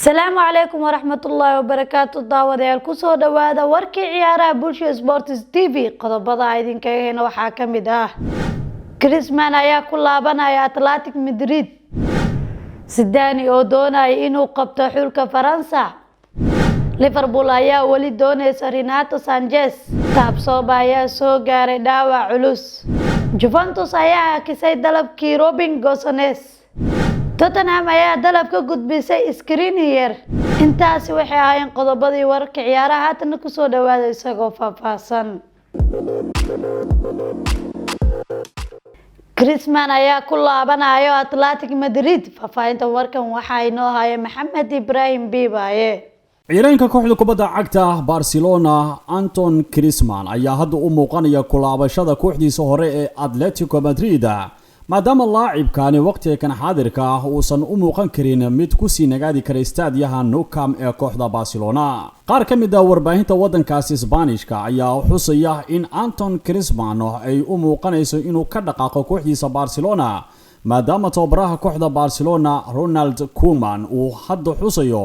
السلام عليكم ورحمة الله وبركاته داوديال كسو دوادا warkii ciyaaraha Bulsho Sports TV qodobada idin kaga heyna waxa kamid ah Griezmann ayaa ku laabanaya Athletic Madrid Zidane oo doonaya inuu qabto xulka Faransa Liverpool ayaa wali doonaysa Renato Sanchez taabsooba ayaa soo gaaray dhaawac culus Juventus ayaa kisay dalabkii Robin Gosens Tottenham ayaa dalab ka gudbisay Skriniar intaasi waxay ahaayeen qodobadii warka ciyaaraha haatan ku soo dhawaada isagoo faahfaahsan Griezmann ayaa ku laabanaya Athletic Madrid faafahinta warkan waxa inoo haya Maxamed Ibrahim Bibaye ciidanka kooxda kubadda cagta Barcelona Anton Griezmann ayaa hadda u muuqanaya ku laabashada kooxdiisa hore ee Atletico Madrid maadaama laacibkani waqtiga kan xaadirka uusan u muuqan karin mid ku sii nagaadi kara istaadiyaha Nou Camp ee kooxda Barcelona qaar ka mid ah warbaahinta wadankaasi Isbaanishka ayaa xusaya in Anton Griezmann ay u muuqanayso inuu ka dhaqaaqo kooxdiisa Barcelona maadaama tababaraha kooxda Barcelona Ronald Koeman uu hadda xusayo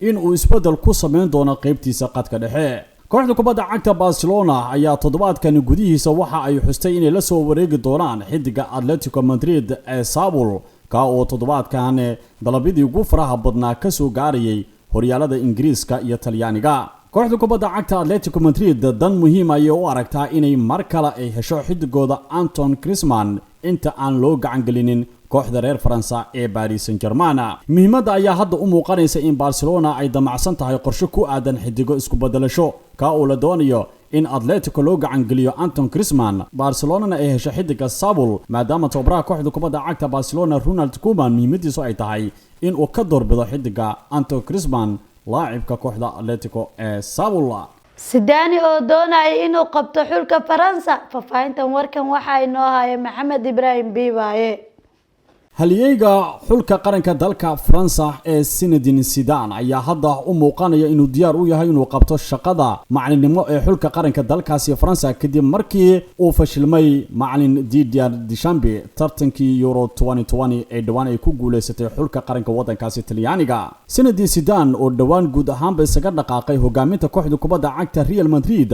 in uu isbedel ku sameyn doono qaybtiisa qadka dhexe kooxda kubadda cagta Barcelona ayaa toddobaadkan gudihiisa waxa ay xustay inay la soo wareegi doonaan xidiga Atletico Madrid ee Saúl ka oo toddobaadkan dalabidii ugu faraha badnaa ka soo gaarayay horyaalada Ingiriiska iyo Talyaaniga kooxda kubadda cagta Atletico Madrid dan muhiim ah oo aragtaa inay mar kale ay hesho xidigooda Anton Griezmann inta aan loo gacan gelinin kooxda reer Faransa ee Paris Saint-Germain muhiimada ayaa hadda u muuqanaysa in Barcelona ay damacsan tahay qorshe ku aadan xidigo isku bedelasho ka oo la doonayo in Atletico loo gacan geliyo Anton Griezmann Barcelona ay hesho xidiga Saúl maadaama tababaraha kooxda kubadda cagta Barcelona Ronald Koeman muhiimadiisu ay tahay in uu ka doorbido xidiga Anton Griezmann laacibka kooxda Atletico ee Saúl Zidane oo doonaya inuu qabto xulka Faransa faafahintan warkan waxa inoo haya Maxamed Ibrahim Bibaye halyeeyga xulka qaranka dalka Faransa ee Zinedine Zidane ayaa hadda u muuqanaya inuu diyaar u yahay inuu qabto shaqada macalinimo ee xulka qaranka dalkaasi Faransa kadib markii uu fashilmay macalin Didier Deschamps tartankii Euro 2020 ee dhawaan ay ku guuleysatay xulka qaranka wadankaasi Talyaaniga Zinedine Zidane oo dhawaan guud ahaanba isaga dhaqaaqay hogaaminta kooxda kubadda cagta Real Madrid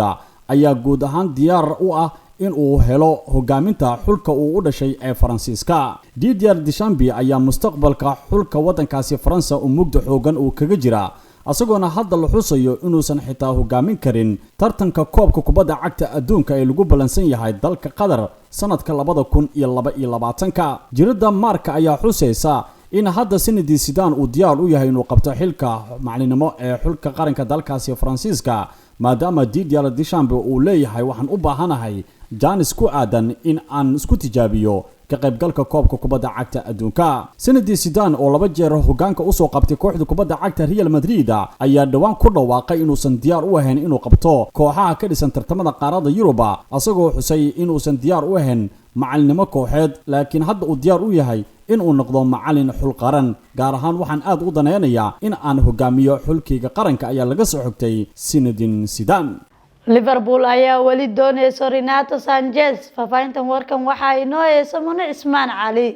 ayaa guud ahaan diyaar u ah in uu helo hogaaminta xulka uu u dhashay ee Faransiiska Didier Deschamps ayaa mustaqbalka xulka wadankaasi Faransa u mugdo xoogan uu kaga jira asagoona hadda la xusayo inuusan xitaa hogaamin karin tartanka koobka kubadda cagta adduunka ee lagu balansan yahay dalka Qatar sanadka 2022 jirida Marka ayaa xusaysa in hadda Zinedine Zidane uu diyaar u yahay inuu qabto xilka macalinimo ee xulka qaranka dalkaasi Faransiiska maadaama Didier Deschamps uu leeyahay waxaan u baahanahay jaanis ku aadan in aan isku tijaabiyo ka qaybgalka koobka kubadda cagta adduunka Zinedine Zidane oo laba jeer hogaanka u soo qabtay kooxda kubadda cagta Real Madrid ayaa dhawaan ku dhawaaqay inuusan diyaar u ahayn inuu qabto kooxaha ka dhisan tartamada qaaradda Yurooba asagoo xusay inuusan diyaar u ahayn macalinimo kooxeed laakiin hadda uu diyaar u yahay in uu noqdo macalin xul qaran gaar ahaan waxaan aad u danaynayaa in aan hogaamiyo xulkiga qaranka ayaa laga soo xogtay Zinedine Zidane Liverpool ayaa wali doonaysa Renato Sanchez faafahintan warkan waxa inoo heeso Mune Ismaan Cali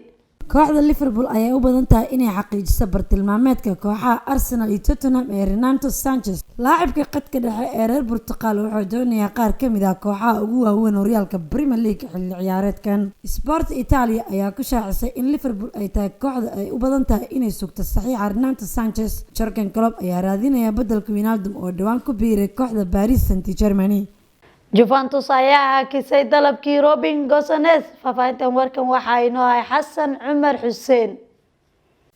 kooxda Liverpool ayaa u badan tahay inay xaqiijiso bartilmaameedka kooxaha Arsenal iyo Tottenham ee Renato Sanchez laacibka qadka dhexe ee reer Portugal wuxuu doonayaa qaar ka mid ah kooxaha ugu waaweyn horyaalka Premier League xilli ciyaareedkan Sport Italia ayaa ku shaacisay in Liverpool ay tahay kooxda ay u badan tahay inay sugto saxiixa Renato Sanchez Jurgen Klopp ayaa raadinaya bedelka Wijnaldum oo dhawaan ku biiray kooxda Paris Saint-Germain Juventus ayaa kisay dalabkii Robin Gosens faafahintan warkan waxa inoo hay Xasan Cumar Xuseen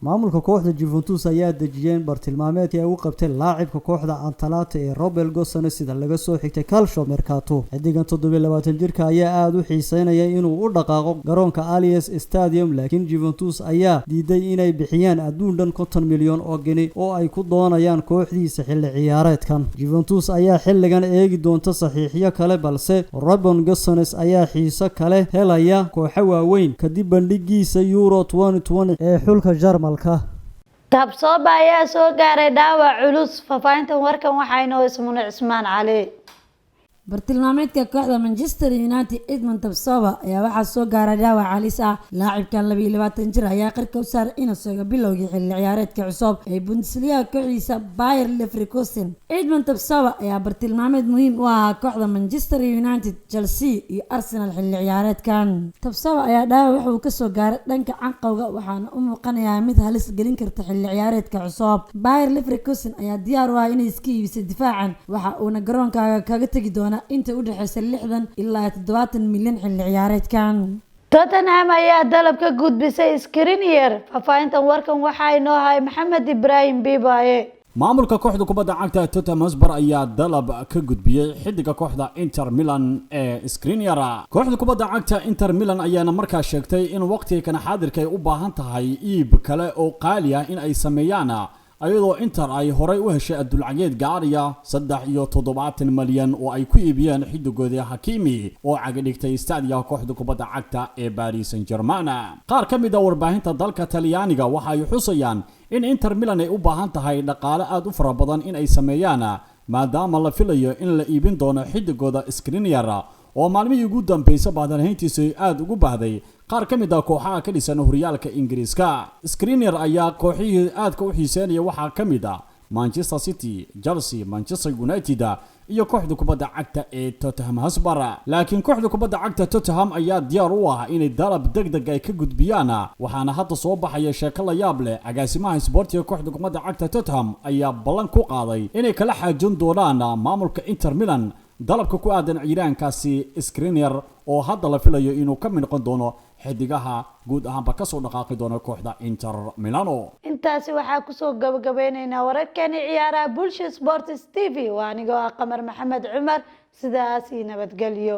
maamulka kooxda Juventus ayaa dejiyeen bartilmaameedkii ay u qabteen laacibka kooxda Atalanta ee Robin Gosens sida laga soo xigtay Calcio Mercato xidigan 27 jirka ayaa aad u xiiseynaya inuu u dhaqaaqo garoonka Allianz Stadium laakiin Juventus ayaa diiday inay bixiyaan adduun dhan 50 milyan oo geni oo ay ku doonayaan kooxdiisa xilli ciyaareedkan Juventus ayaa xilligan eegi doonta saxiixyo kale balse Robin Gosens ayaa xiiso kale helaya kooxo waaweyn kadib bandhigiisa Euro 2020 ee xulka Jarmalka taabsooba ayaa soo gaaray dhaawac culus faafahintan warkan waxa inoo heeso Mune Ismaan Cali bartilmaameedka kooxda Manchester United Edmund Tapsoba ayaa waxaa soo gaaray dhaawac halis ah. Laacibkan 22 jir ayaa qarka u saaray inuu soo bilowgii xilli ciyaareedka cusub ee Bundesliga kooxdiisa Bayer Leverkusen. Edmund Tapsoba ayaa bartilmaameed muhiim u ah kooxda Manchester United, Chelsea iyo Arsenal xilli ciyaareedkan. Tapsoba ayaa dhaawac wuxuu ka soo gaaray dhanka canqowga waxaana u muuqanayaa mid halis gelin karta xilli ciyaareedka cusub. Bayer Leverkusen ayaa diyaar u ah inay iska iibiso difaacan waxa uuna garoonkaaga kaga tagi doonaa inta u dhaxaysa 60 ilaa 70 milyan xilli ciyaareedkan. Tottenham ayaa dalab ka gudbisay Skriniar. Faafahintan warkan waxaa inoo hay Maxamed Ibrahim Bibaye. maamulka kooxda kubadda cagta Tottenham Hotspur ayaa dalab ka gudbiyay xidiga kooxda Inter Milan ee Skriniar. kooxda kubadda cagta Inter Milan ayaana markaa sheegtay in waqtiga kan xaadirka ay u baahan tahay iib kale oo qaali ah in ay sameeyaan ayadoo Inter ay horay u heshay adduuncageed gaariya 73 malyan oo ay ku iibiyeen xidigooda Hakimi oo caga dhigtay istaadiga kooxda kubadda cagta ee Paris Saint-Germain. qaar ka mid ah warbaahinta dalka Talyaaniga waxa ay xusayaan in Inter Milan ay u baahan tahay dhaqaale aad u fara badan in ay sameeyaan maadaama la filayo in la iibin doono xidigooda Skriniar oo maalmihii ugu dambeysay baadalhayntiisa aad ugu baahday qaar ka mid ah kooxaha ka dhisan horyaalka Ingiriiska. Skriniar ayaa kooxihii aadka u xiiseynaya waxaa ka mid ah Manchester City, Chelsea, Manchester United iyo kooxda kubadda cagta ee Tottenham Hotspur. laakiin kooxda kubadda cagta Tottenham ayaa diyaar u ah inay dalab degdeg ay ka gudbiyaan waxaana hadda soo baxaya sheeko la yaab leh. agaasimaha isboortiga kooxda kubadda cagta Tottenham ayaa ballan ku qaaday inay kala xaajoon doonaan maamulka Inter Milan dalabka ku aadan ciidaankaasi Skriniar oo hadda la filayo inuu ka mid noqon doono xidigaha guud ahaanba ka soo dhaqaaqi doona kooxda Inter Milano. intaasi waxaa ku soo gabagabaynaynaa wararkani ciyaaraha Bulsho Sports TV. waa anigoo ah Qamar Maxamed Cumar. sidaas iyo nabadgelyo.